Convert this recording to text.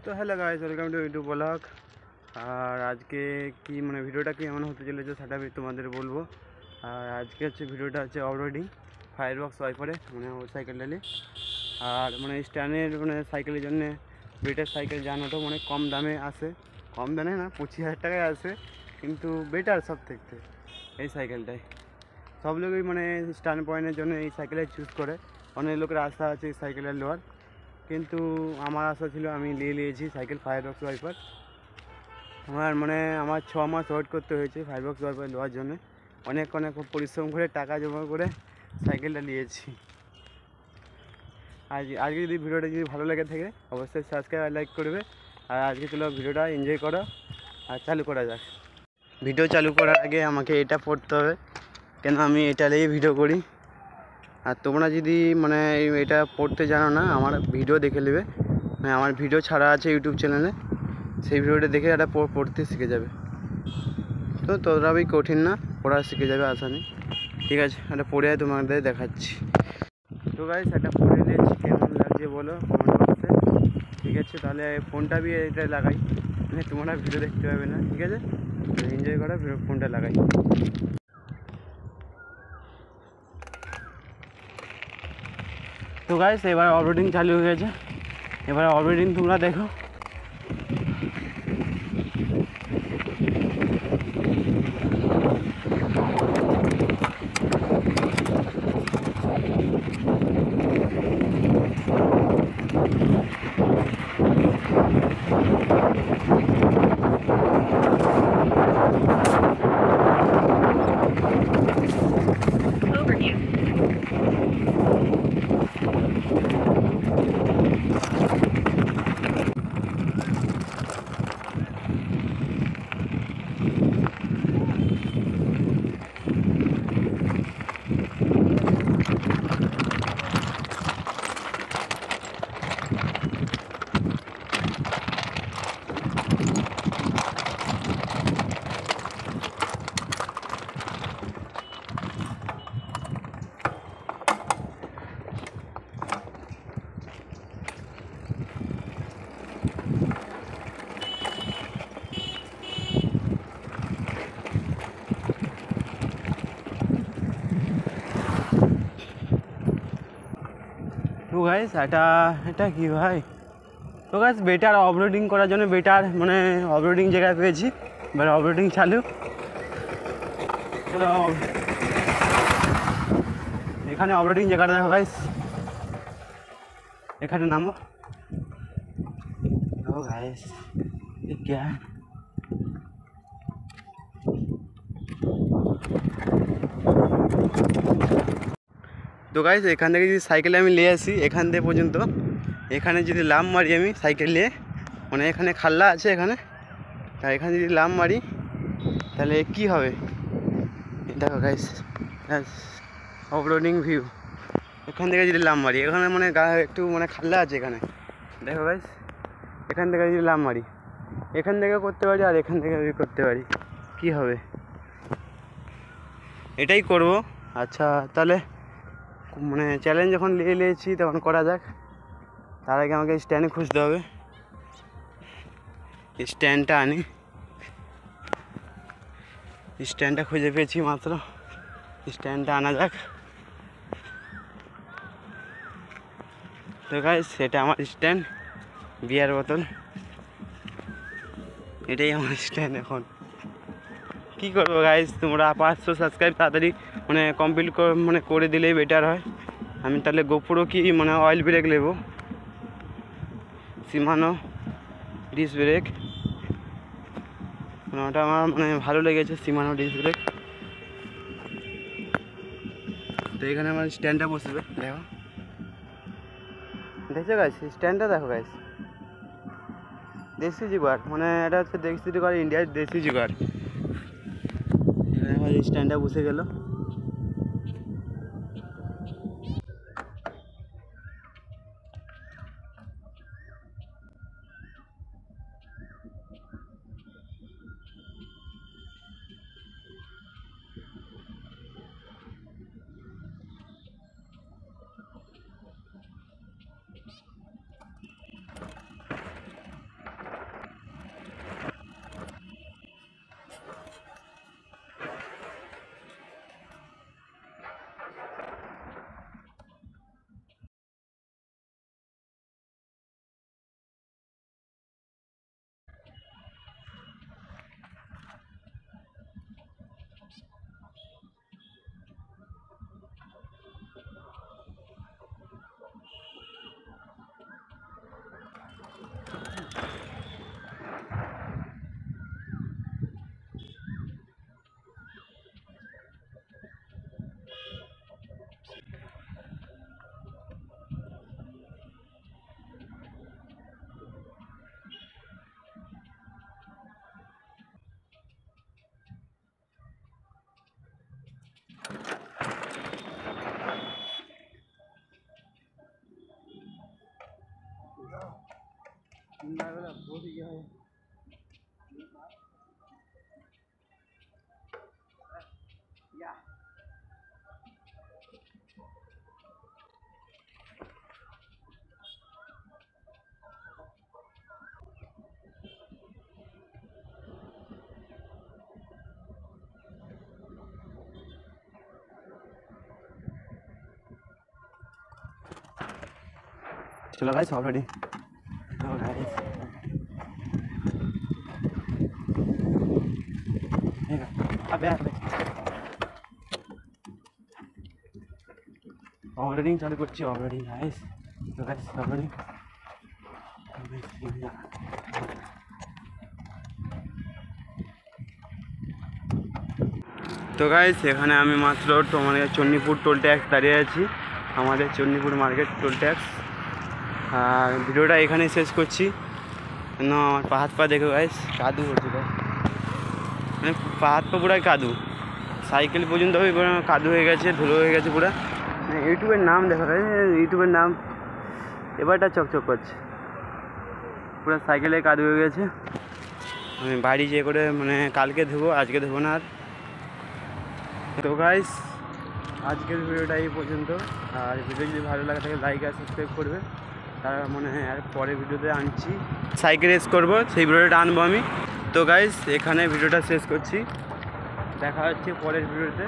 তো hello guys, welcome to YouTube blog. আর আজকে কি মানে ভিডিওটা কি এমন হতে চলেছে সেটা আমি তোমাদের বলবো। আর আজকে হচ্ছে ভিডিওটা হচ্ছে অফরোডিং ফায়ারবক্স ওয়াইপারে মানে ওর সাইকেলটা নিয়ে। আর মানে স্ট্যান্ডের মানে সাইকেলের জন্য বেটার সাইকেল জানো তো মানে কম দামে আসে, কম দামে না 25,000 টাকায় আসে, কিন্তু বেটার সব থেকে এই সাইকেলটাই। সব লোকই মানে স্ট্যান্ড পয়েন্টের জন্য এই সাইকেলে চুজ করে। অনেক লোকের আশা আছে এই সাইকেলের লোয়ার, কিন্তু আমার আশা ছিল আমি নিয়েছি সাইকেল ফায়ারবক্স ওয়াইপার। আমার 6 মাস ওয়েট করতে হয়েছে ফায়ারবক্স ওয়াইপার নেওয়ার জন্য। অনেক পরিশ্রম করে টাকা জমা করে সাইকেলটা নিয়েছি। আজকে যদি ভিডিওটা যদি ভালো লেগে থাকে অবশ্যই সাবস্ক্রাইব আর লাইক করবে। আর আজকে চলো ভিডিওটা এনজয় করো আর চালু করা যাক। ভিডিও চালু করার আগে আমাকে এটা পড়তে হবে, কেন আমি এটা নিয়ে ভিডিও করি। আর তোমরা যদি মানে এটা পড়তে জানো না, আমার ভিডিও দেখে নেবে, মানে আমার ভিডিও ছাড়া আছে ইউটিউব চ্যানেলে, সেই ভিডিওটা দেখে এটা পড়তে শিখে যাবে। তো ততটাই কঠিন না, পড়া শিখে যাবে আশা নেই। ঠিক আছে, এটা পড়ে তোমাদের দেখাচ্ছি। তো গাইস এটা পড়ে নিয়েছি, কেমন লাগছে বলো কমেন্ট বক্সে। ঠিক আছে, তাহলে ফোনটা বি এটা লাগাই, মানে তোমরা ভিডিও দেখতে পাবে না। ঠিক আছে, এনজয় করো, ফোনটা লাগাই। তো গাইস এবার অফরোডিং চালু হয়ে গেছে, এবার অফরোডিং তোমরা দেখো। তো গাইস এটা কি ভাই, তো গাইস বেটার অফরোডিং করার জন্য বেটার মানে অফরোডিং জায়গায় পেয়েছি। এবার অফরোডিং চালু। এখানে অফরোডিং জায়গাটা দেখো গাইস, এখানে নামো। ও গাইস क्या है? তো গাইস এখান থেকে যদি সাইকেলে আমি নিয়ে আসি এখান থেকে পর্যন্ত, এখানে যদি লাম মারি আমি সাইকেল নিয়ে, মানে এখানে খাল্লা আছে এখানে, তাই এখানে যদি লাম মারি তাহলে কি হবে দেখো গাইস, অফরোডিং ভিউ। এখান থেকে যদি লাম মারি, এখানে মানে একটু মানে খাল্লা আছে এখানে, দেখো গাইস এখান থেকে যদি লাম মারি, এখান থেকে করতে পারি আর এখান থেকে যদি করতে পারি কি হবে, এটাই করব। আচ্ছা তাহলে মানে চ্যালেঞ্জ যখন নিয়েছি তখন করা যাক। তার আগে আমাকে স্ট্যান্ড খুঁজতে হবে, স্ট্যান্ডটা আনি। স্ট্যান্ডটা খুঁজে পেয়েছি মাত্র, স্ট্যান্ডটা আনা যাক। তো গাইস এটা আমার স্ট্যান্ড, বিয়ার বোতল, এটাই আমার স্ট্যান্ড। এখন কী করবো গাইস, তোমরা 500 সাবস্ক্রাইব তাড়াতাড়ি মানে কমপ্লিট মানে করে দিলেই বেটার হয়। আমি তাহলে গোপুরো কি মানে অয়েল ব্রেক নেবো, সিমানো ডিস্ক ব্রেক, মানে ওটা আমার মানে ভালো লেগেছে সিমানো ডিস্ক ব্রেক। তো এখানে আমার স্ট্যান্ডটা বসবে, দেখো দেখছো গাইস স্ট্যান্ডটা দেখো গাইস, দেশি জুগাড়, মানে এটা হচ্ছে দেশি জুগাড়, ইন্ডিয়ার দেশি জুগাড়। এখানে আমার স্ট্যান্ডটা বসে গেল। সন্ধ্যাবেলা বহুত ইয়ে হয়। चलो गाइस ऑलरेडी ऑलरेडी चालू करছি ऑलरेडी गाइस तो गाइस ऑलरेडी তো গাইস এখানে আমি মাত্র তোমাদের চণ্ডীপুর টোল ট্যাক্স দাঁড়িয়ে আছি, আমাদের চণ্ডীপুর মার্কেট টোল ট্যাক্স। আর ভিডিওটা এখানেই শেষ করছি, কেন আমার পা হাত পা দেখো গাইস কাদু হচ্ছিল, মানে পা হাত পা পুরাই কাদু, সাইকেল পর্যন্ত কাদু হয়ে গেছে, ধুলো হয়ে গেছে পুরো। ইউটিউবের নাম দেখো গাইস, ইউটিউবের নাম এবারটা চকচক করছে, পুরো সাইকেলে কাদু হয়ে গেছে। আমি বাড়ি যেয়ে করে মানে কালকে ধোবো, আজকে ধোবো না আর। তো গাইস আজকের ভিডিওটা এই পর্যন্ত। আর ভিডিও যদি ভালো লাগে থাকে লাইক আর সাবস্ক্রাইব করবে। তার মনে হয় আর পরের ভিডিওতে আনছি, সাইকেল রেস করবো, সেই ভিডিওটা আনবো আমি। তো গাইস এখানে ভিডিওটা শেষ করছি, দেখা হচ্ছে পরের ভিডিওতে।